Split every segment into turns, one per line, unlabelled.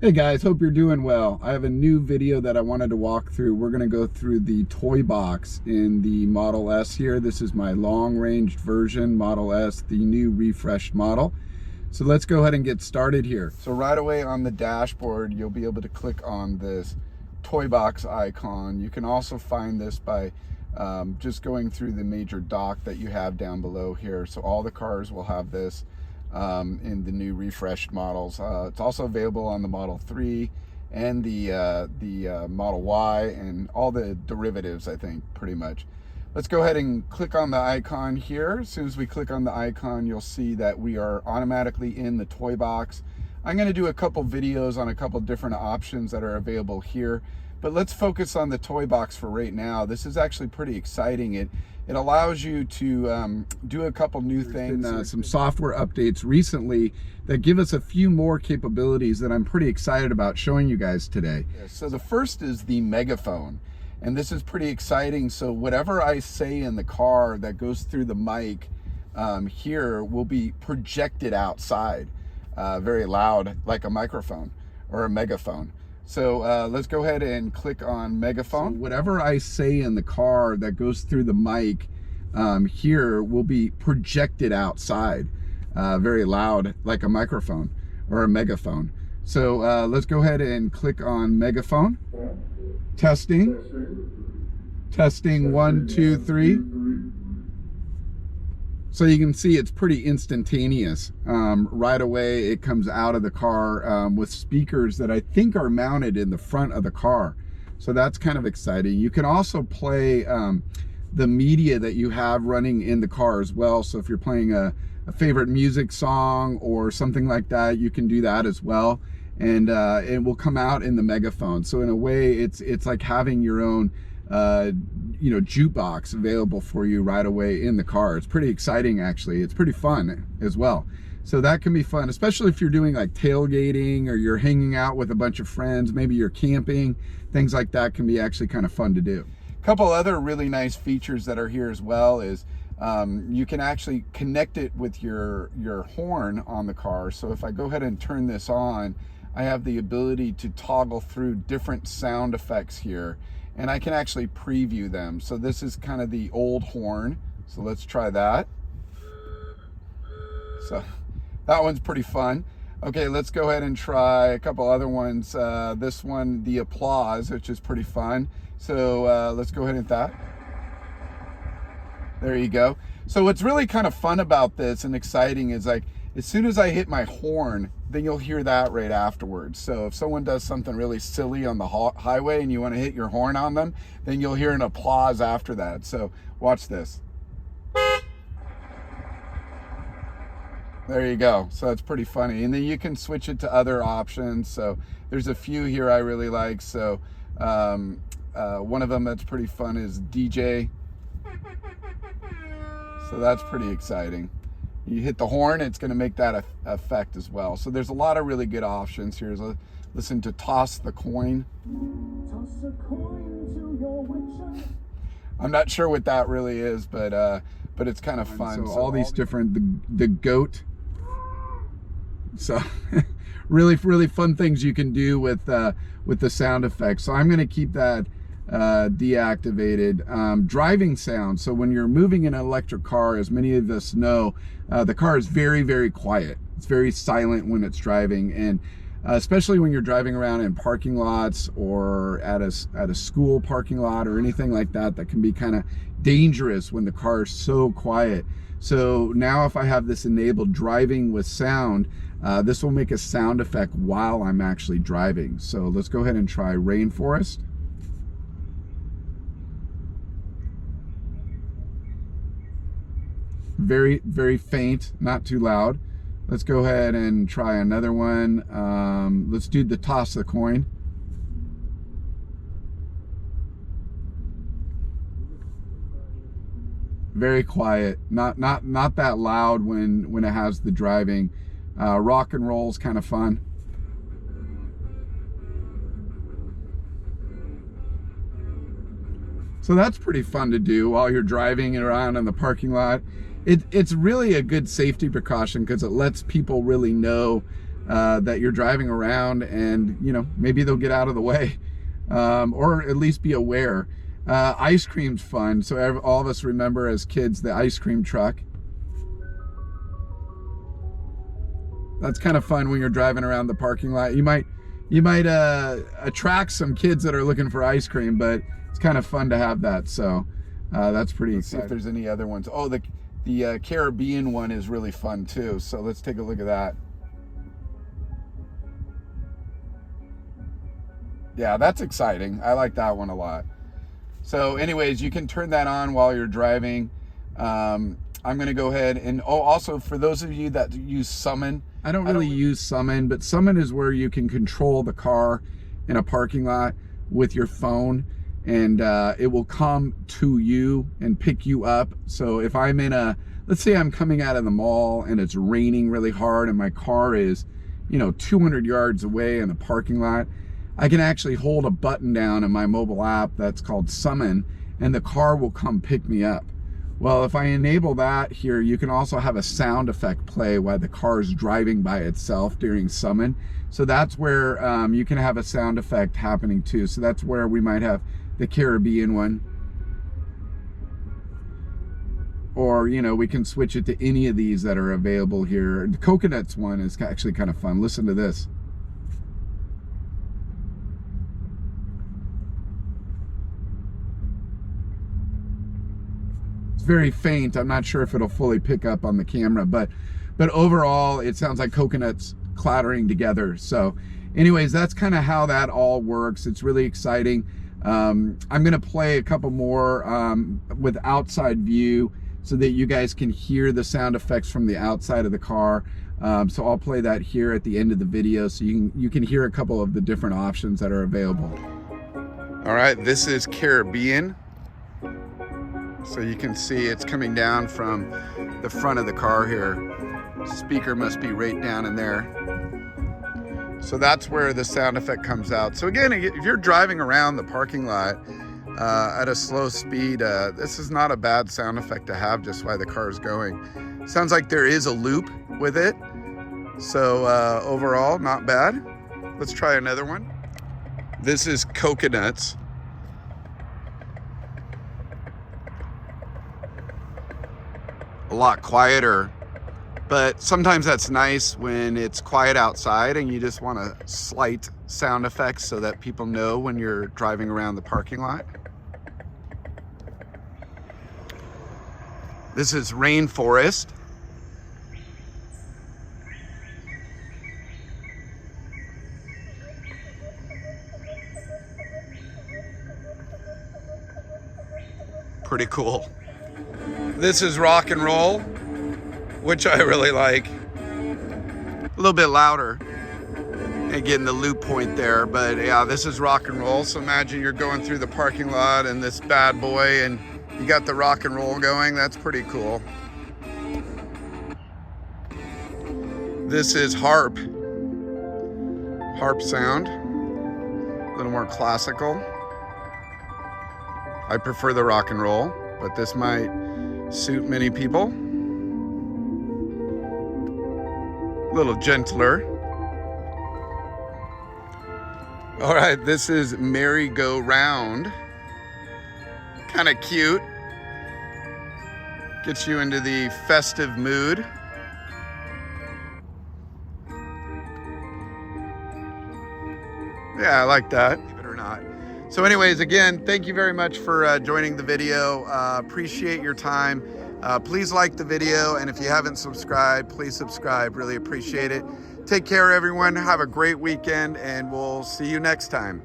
Hey guys, hope you're doing well. I have a new video that I wanted to walk through. We're going to go through the Toybox in the Model S here. This is my long-ranged version, Model S, the new refreshed model. So let's go ahead and get started here. So right away on the dashboard, you'll be able to click on this Toybox icon. You can also find this by just going through the major dock that you have down below here. So all the cars will have this. In the new refreshed models. It's also available on the Model 3 and the Model Y and all the derivatives, I think, pretty much. Let's go ahead and click on the icon here. As soon as we click on the icon, you'll see that we are automatically in the Toybox. I'm going to do a couple videos on a couple different options that are available here, but let's focus on the Toybox for right now. This is actually pretty exciting. It allows you to do a couple new things. There's been some software updates recently that give us a few more capabilities that I'm pretty excited about showing you guys today. So the first is the Megaphone, and this is pretty exciting. So whatever I say in the car that goes through the mic here will be projected outside very loud, like a microphone or a megaphone. So let's go ahead and click on Megaphone. So whatever I say in the car that goes through the mic here will be projected outside very loud, like a microphone or a megaphone. So let's go ahead and click on Megaphone. Testing. Testing 1, 2, 3. So you can see it's pretty instantaneous. Right away it comes out of the car with speakers that I think are mounted in the front of the car. So that's kind of exciting. You can also play the media that you have running in the car as well. So if you're playing a favorite music song or something like that, you can do that as well. And it will come out in the Megaphone. So in a way, it's like having your own jukebox available for you right away in the car. It's pretty exciting, actually. It's pretty fun as well. So that can be fun, especially if you're doing like tailgating or you're hanging out with a bunch of friends, maybe you're camping, things like that can be actually kind of fun to do. A couple other really nice features that are here as well is you can actually connect it with your horn on the car. So if I go ahead and turn this on, I have the ability to toggle through different sound effects here, and I can actually preview them. So this is kind of the old horn. So let's try that. So that one's pretty fun. Okay, let's go ahead and try a couple other ones. This one, the applause, which is pretty fun. So let's go ahead and that. There you go. So what's really kind of fun about this and exciting is like, as soon as I hit my horn, then you'll hear that right afterwards. So if someone does something really silly on the highway and you want to hit your horn on them, then you'll hear an applause after that. So watch this. There you go. So that's pretty funny. And then you can switch it to other options. So there's a few here I really like. So one of them that's pretty fun is DJ. So that's pretty exciting. You hit the horn, it's going to make that effect as well. So there's a lot of really good options here. So listen to Toss the Coin. Toss a coin to your witcher. I'm not sure what that really is, but it's kind of fun. So all these different, the goat. So really fun things you can do with the sound effects. So I'm going to keep that deactivated. Driving sound. So when you're moving in an electric car, as many of us know, the car is very quiet. It's very silent when it's driving, and especially when you're driving around in parking lots or at a school parking lot or anything like that, that can be kind of dangerous when the car is so quiet. So now if I have this enabled, driving with sound, this will make a sound effect while I'm actually driving. So let's go ahead and try Rainforest. Very faint, not too loud. Let's go ahead and try another one. Let's do the Toss the Coin. Very quiet, not that loud when it has the driving. Rock and roll is kind of fun. So that's pretty fun to do while you're driving around in the parking lot. It's really a good safety precaution because it lets people really know that you're driving around, and you know, maybe they'll get out of the way, or at least be aware. Ice cream's fun. So all of us remember as kids the ice cream truck. That's kind of fun when you're driving around the parking lot. You might attract some kids that are looking for ice cream, but it's kind of fun to have that. So that's pretty exciting. See if there's any other ones. Oh, the Caribbean one is really fun too. So let's take a look at that. Yeah, that's exciting. I like that one a lot. So anyways, you can turn that on while you're driving. I'm gonna go ahead and, also for those of you that use Summon, I don't really use Summon, but Summon is where you can control the car in a parking lot with your phone, and it will come to you and pick you up. So if I'm in let's say I'm coming out of the mall and it's raining really hard and my car is, you know, 200 yards away in a parking lot, I can actually hold a button down in my mobile app that's called Summon, and the car will come pick me up. Well, if I enable that here, you can also have a sound effect play while the car is driving by itself during Summon. So that's where you can have a sound effect happening too. So that's where we might have the Caribbean one. Or, you know, we can switch it to any of these that are available here. The Coconuts one is actually kind of fun. Listen to this. Very faint. I'm not sure if it'll fully pick up on the camera, but overall it sounds like coconuts clattering together. So anyways, that's kind of how that all works. It's really exciting. I'm gonna play a couple more with outside view so that you guys can hear the sound effects from the outside of the car. So I'll play that here at the end of the video so you can hear a couple of the different options that are available. All right, this is Caribbean. So you can see it's coming down from the front of the car here. Speaker must be right down in there. So that's where the sound effect comes out. So again, if you're driving around the parking lot at a slow speed, this is not a bad sound effect to have just while the car is going. Sounds like there is a loop with it. So overall, not bad. Let's try another one. This is Coconuts. A lot quieter, but sometimes that's nice when it's quiet outside and you just want a slight sound effects so that people know when you're driving around the parking lot. This is Rainforest. Pretty cool. This is Rock and Roll, which I really like. A little bit louder and getting the loop point there, but yeah, this is Rock and Roll. So imagine you're going through the parking lot and this bad boy and you got the rock and roll going. That's pretty cool. This is Harp. Harp sound, a little more classical. I prefer the rock and roll, but this might suit many people. A little gentler. All right, this is Merry-Go-Round. Kind of cute. Gets you into the festive mood. Yeah, I like that, believe it or not. So anyways, again, thank you very much for joining the video. Appreciate your time. Please like the video, and if you haven't subscribed, please subscribe. Really appreciate it. Take care, everyone. Have a great weekend, and we'll see you next time.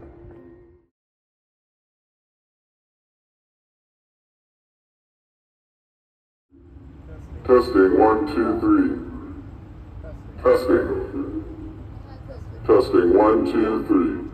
Testing, 1, 2, 3. Testing. Testing, 1, 2, 3.